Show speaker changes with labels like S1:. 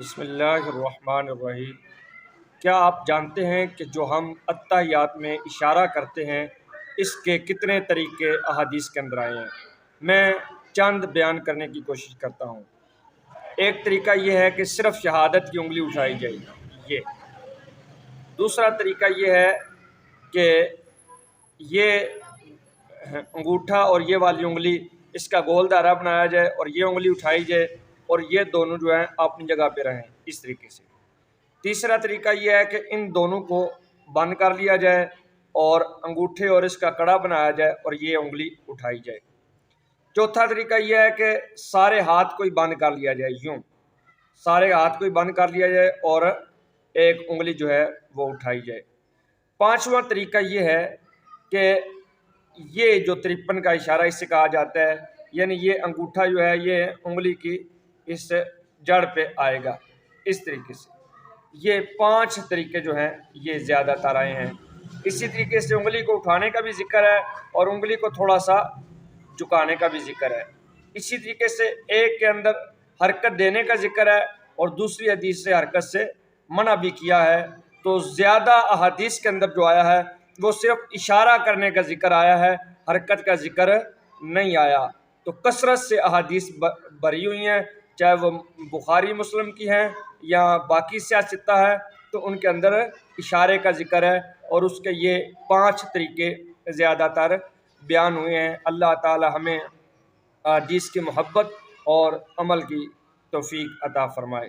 S1: بسم اللہ الرحمن الرحیم۔ کیا آپ جانتے ہیں کہ جو ہم اتحیات میں اشارہ کرتے ہیں اس کے کتنے طریقے احادیث کے اندر آئے ہیں؟ میں چند بیان کرنے کی کوشش کرتا ہوں۔ ایک طریقہ یہ ہے کہ صرف شہادت کی انگلی اٹھائی جائے یہ۔ دوسرا طریقہ یہ ہے کہ یہ انگوٹھا اور یہ والی انگلی اس کا گول دائرہ بنایا جائے اور یہ انگلی اٹھائی جائے اور یہ دونوں جو ہیں اپنی جگہ پہ رہیں اس طریقے سے۔ تیسرا طریقہ یہ ہے کہ ان دونوں کو بند کر لیا جائے اور انگوٹھے اور اس کا کڑا بنایا جائے اور یہ انگلی اٹھائی جائے۔ چوتھا طریقہ یہ ہے کہ سارے ہاتھ کو ہی بند کر لیا جائے، یوں سارے ہاتھ کو ہی بند کر لیا جائے اور ایک انگلی جو ہے وہ اٹھائی جائے۔ پانچواں طریقہ یہ ہے کہ یہ جو 53 کا اشارہ اس سے کہا جاتا ہے، یعنی یہ انگوٹھا جو ہے یہ انگلی کی اس جڑ پہ آئے گا اس طریقے سے۔ یہ 5 طریقے جو ہیں یہ زیادہ تر آئے ہیں۔ اسی طریقے سے انگلی کو اٹھانے کا بھی ذکر ہے اور انگلی کو تھوڑا سا جھکانے کا بھی ذکر ہے۔ اسی طریقے سے ایک کے اندر حرکت دینے کا ذکر ہے اور دوسری حدیث سے حرکت سے منع بھی کیا ہے۔ تو زیادہ احادیث کے اندر جو آیا ہے وہ صرف اشارہ کرنے کا ذکر آیا ہے، حرکت کا ذکر نہیں آیا۔ تو کثرت سے احادیث بری ہوئی ہیں، چاہے وہ بخاری مسلم کی ہیں یا باقی سیاستہ ہے، تو ان کے اندر اشارے کا ذکر ہے اور اس کے یہ 5 طریقے زیادہ تر بیان ہوئے ہیں۔ اللہ تعالی ہمیں احادیث کی محبت اور عمل کی توفیق عطا فرمائے۔